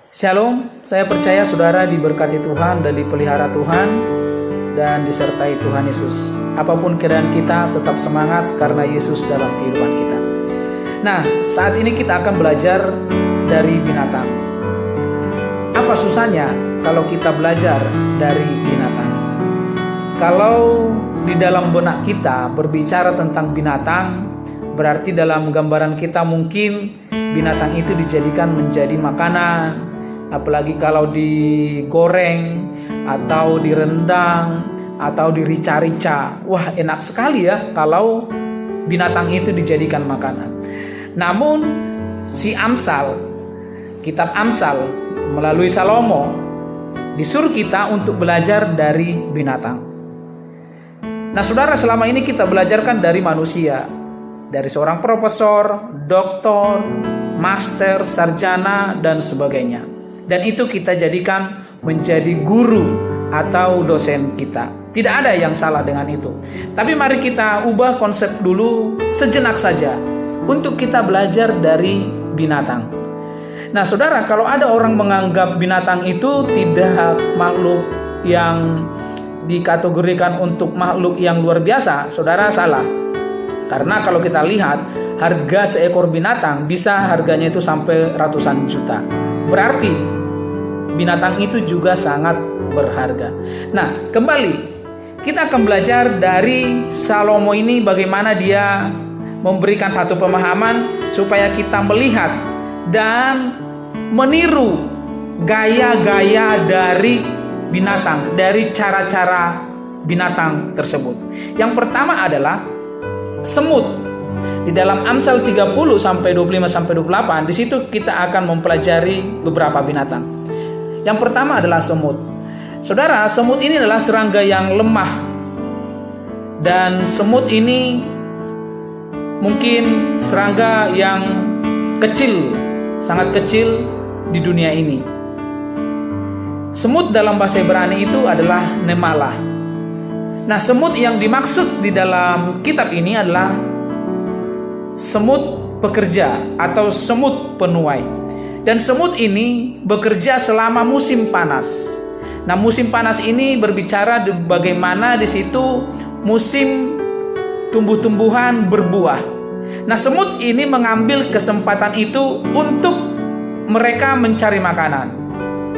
Shalom, saya percaya saudara diberkati Tuhan dan dipelihara Tuhan dan disertai Tuhan Yesus. Apapun keadaan kita, tetap semangat karena Yesus dalam kehidupan kita. Nah, saat ini kita akan belajar dari binatang. Apa susahnya kalau kita belajar dari binatang? Kalau di dalam benak kita berbicara tentang binatang, berarti dalam gambaran kita mungkin binatang itu dijadikan menjadi makanan, apalagi kalau digoreng atau direndang atau dirica-rica. Wah, enak sekali ya kalau binatang itu dijadikan makanan. Namun si Amsal, kitab Amsal melalui Salomo disuruh kita untuk belajar dari binatang. Nah, saudara, selama ini kita belajarkan dari manusia, dari seorang profesor, doktor, master, sarjana, dan sebagainya. Dan itu kita jadikan menjadi guru atau dosen kita. Tidak ada yang salah dengan itu. Tapi mari kita ubah konsep dulu sejenak saja untuk kita belajar dari binatang. Nah, saudara, kalau ada orang menganggap binatang itu tidak makhluk yang dikategorikan untuk makhluk yang luar biasa, saudara salah. Karena kalau kita lihat harga seekor binatang bisa harganya itu sampai ratusan juta. Berarti binatang itu juga sangat berharga. Nah, kembali kita akan belajar dari Salomo ini bagaimana dia memberikan satu pemahaman supaya kita melihat dan meniru gaya-gaya dari binatang, dari cara-cara binatang tersebut. Yang pertama adalah semut. Di dalam Amsal 30 sampai 25 sampai 28, di situ kita akan mempelajari beberapa binatang. Yang pertama adalah semut. Saudara, semut ini adalah serangga yang lemah. Dan semut ini mungkin serangga yang kecil, sangat kecil di dunia ini. Semut dalam bahasa Ibrani itu adalah nemalah. Nah, semut yang dimaksud di dalam kitab ini adalah semut pekerja atau semut penuai. Dan semut ini bekerja selama musim panas. Nah, musim panas ini berbicara bagaimana di situ musim tumbuh-tumbuhan berbuah. Nah, semut ini mengambil kesempatan itu untuk mereka mencari makanan.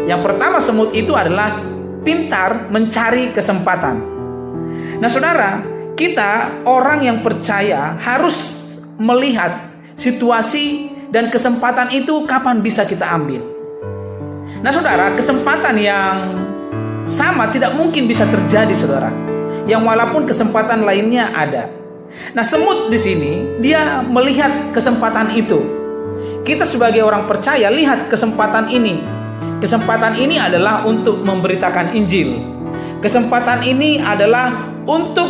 Yang pertama, semut itu adalah pintar mencari kesempatan. Nah, saudara, kita orang yang percaya harus melihat situasi dan kesempatan itu kapan bisa kita ambil. Nah, saudara, kesempatan yang sama tidak mungkin bisa terjadi, saudara. Yang walaupun kesempatan lainnya ada. Nah, semut di sini dia melihat kesempatan itu. Kita sebagai orang percaya lihat kesempatan ini. Kesempatan ini adalah untuk memberitakan Injil. Kesempatan ini adalah untuk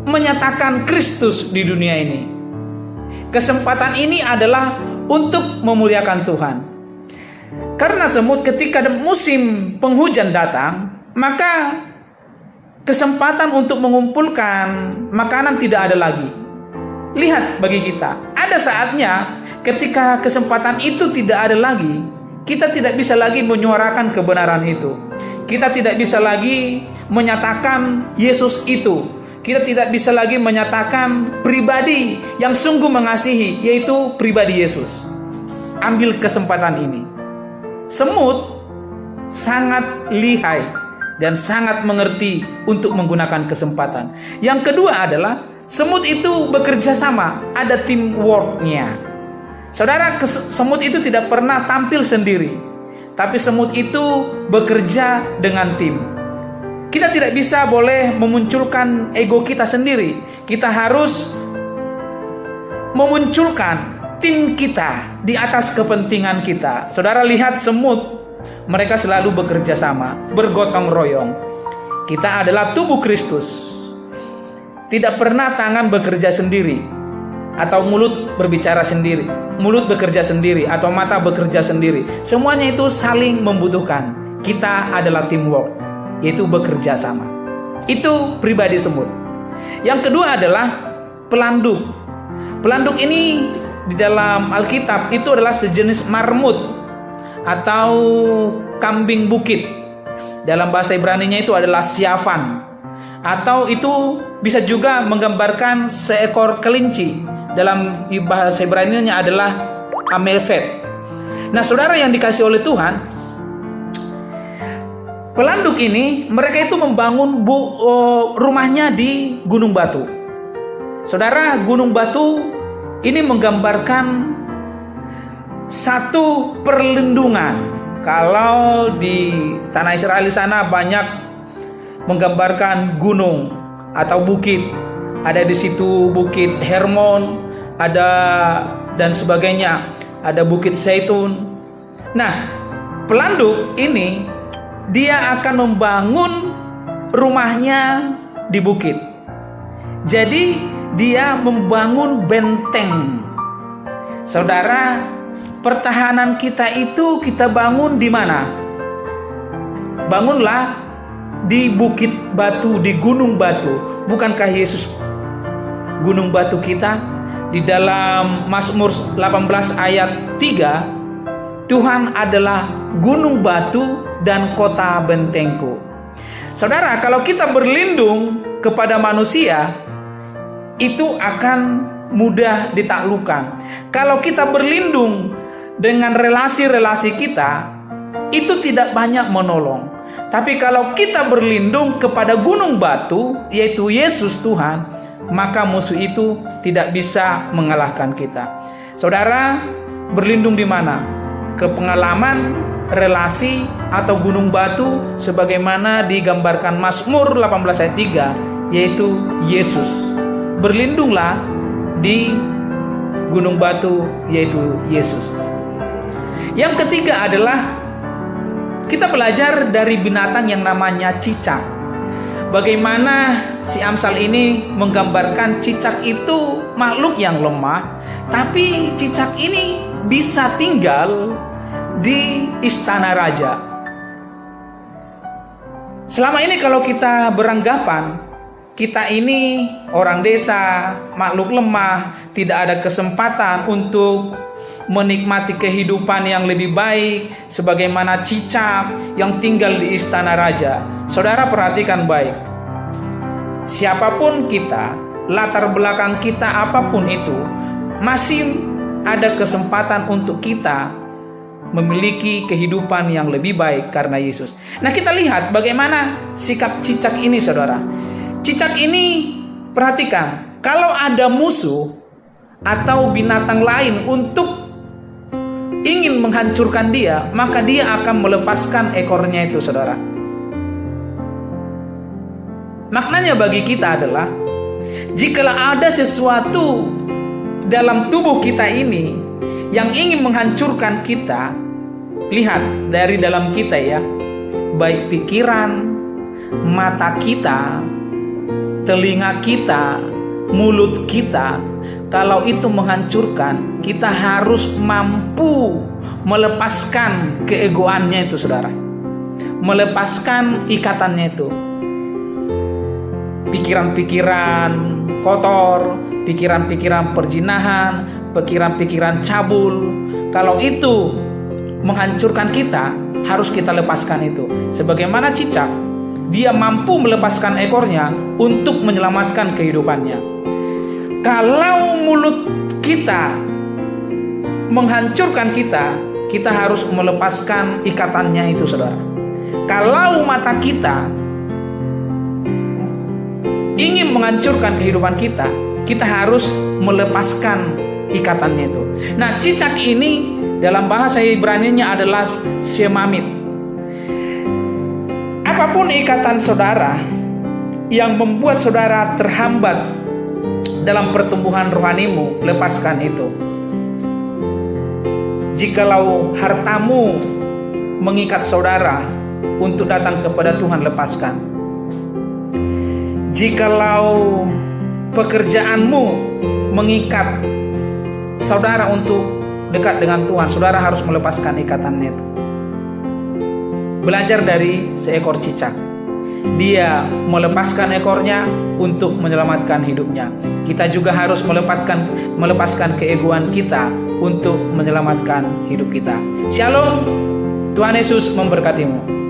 menyatakan Kristus di dunia ini. Kesempatan ini adalah untuk memuliakan Tuhan. Karena semut ketika musim penghujan datang, maka kesempatan untuk mengumpulkan makanan tidak ada lagi. Lihat bagi kita, ada saatnya ketika kesempatan itu tidak ada lagi, kita tidak bisa lagi menyuarakan kebenaran itu. Kita tidak bisa lagi menyatakan Yesus itu. Kita tidak bisa lagi menyatakan pribadi yang sungguh mengasihi, yaitu pribadi Yesus. Ambil kesempatan ini. Semut sangat lihai dan sangat mengerti untuk menggunakan kesempatan. Yang kedua adalah semut itu bekerja sama, ada teamwork-nya. Saudara, semut itu tidak pernah tampil sendiri, tapi semut itu bekerja dengan tim. Kita tidak bisa boleh memunculkan ego kita sendiri. Kita harus memunculkan tim kita di atas kepentingan kita. Saudara, lihat semut, mereka selalu bekerja sama, bergotong royong. Kita adalah tubuh Kristus. Tidak pernah tangan bekerja sendiri, atau mulut berbicara sendiri, mulut bekerja sendiri, atau mata bekerja sendiri. Semuanya itu saling membutuhkan. Kita adalah teamwork, yaitu bekerja sama. Itu pribadi semut. Yang kedua adalah pelanduk. Pelanduk ini di dalam Alkitab itu adalah sejenis marmut atau kambing bukit. Dalam bahasa Ibrani-nya itu adalah siafan. Atau itu bisa juga menggambarkan seekor kelinci. Dalam bahasa Ibrani-nya adalah amelfet. Nah, saudara yang dikasih oleh Tuhan, pelanduk ini mereka itu membangun rumahnya di gunung batu. Saudara, gunung batu ini menggambarkan satu perlindungan. Kalau di tanah Israel di sana banyak menggambarkan gunung atau bukit. Ada di situ bukit Hermon, ada dan sebagainya. Ada bukit Zaitun. Nah, pelanduk ini dia akan membangun rumahnya di bukit. Jadi dia membangun benteng. Saudara, pertahanan kita itu kita bangun di mana? Bangunlah di bukit batu, di gunung batu. Bukankah Yesus gunung batu kita? Di dalam Mazmur 18 ayat 3, Tuhan adalah gunung batu dan kota bentengku. Saudara, kalau kita berlindung kepada manusia, itu akan mudah ditaklukkan. Kalau kita berlindung dengan relasi-relasi kita, itu tidak banyak menolong. Tapi kalau kita berlindung kepada gunung batu, yaitu Yesus Tuhan, maka musuh itu tidak bisa mengalahkan kita. Saudara, berlindung di mana? Ke pengalaman, relasi, atau gunung batu, sebagaimana digambarkan Mazmur 18 ayat 3, yaitu Yesus. Berlindunglah di gunung batu, yaitu Yesus. Yang ketiga adalah kita belajar dari binatang yang namanya cicak. Bagaimana si Amsal ini menggambarkan cicak itu makhluk yang lemah, tapi cicak ini bisa tinggal di istana raja. Selama ini kalau kita beranggapan kita ini orang desa, makhluk lemah, tidak ada kesempatan untuk menikmati kehidupan yang lebih baik sebagaimana cicak yang tinggal di istana raja. Saudara, perhatikan baik. Siapapun kita, latar belakang kita apapun itu, masih ada kesempatan untuk kita memiliki kehidupan yang lebih baik karena Yesus. Nah, kita lihat bagaimana sikap cicak ini, saudara. Cicak ini, perhatikan, kalau ada musuh atau binatang lain untuk ingin menghancurkan dia, maka dia akan melepaskan ekornya itu, saudara. Maknanya bagi kita adalah, jikalau ada sesuatu dalam tubuh kita ini yang ingin menghancurkan kita, lihat dari dalam kita ya, baik pikiran, mata kita, telinga kita, mulut kita, kalau itu menghancurkan, kita harus mampu melepaskan keegoannya itu, saudara. Melepaskan ikatannya itu. Pikiran-pikiran kotor, pikiran-pikiran perzinahan, pikiran-pikiran cabul, kalau itu menghancurkan kita, harus kita lepaskan itu. Sebagaimana cicak, dia mampu melepaskan ekornya untuk menyelamatkan kehidupannya. Kalau mulut kita menghancurkan kita, kita harus melepaskan ikatannya itu, saudara. Kalau mata kita ingin menghancurkan kehidupan kita, kita harus melepaskan ikatannya itu. Nah, cicak ini dalam bahasa Ibrani-nya adalah shemamit. Apapun ikatan saudara yang membuat saudara terhambat dalam pertumbuhan rohanimu, lepaskan itu. Jikalau hartamu mengikat saudara untuk datang kepada Tuhan, lepaskan. Jikalau pekerjaanmu mengikat saudara untuk dekat dengan Tuhan, saudara harus melepaskan ikatannya itu. Belajar dari seekor cicak. Dia melepaskan ekornya untuk menyelamatkan hidupnya. Kita juga harus melepaskan keegoan kita untuk menyelamatkan hidup kita. Shalom. Tuhan Yesus memberkatimu.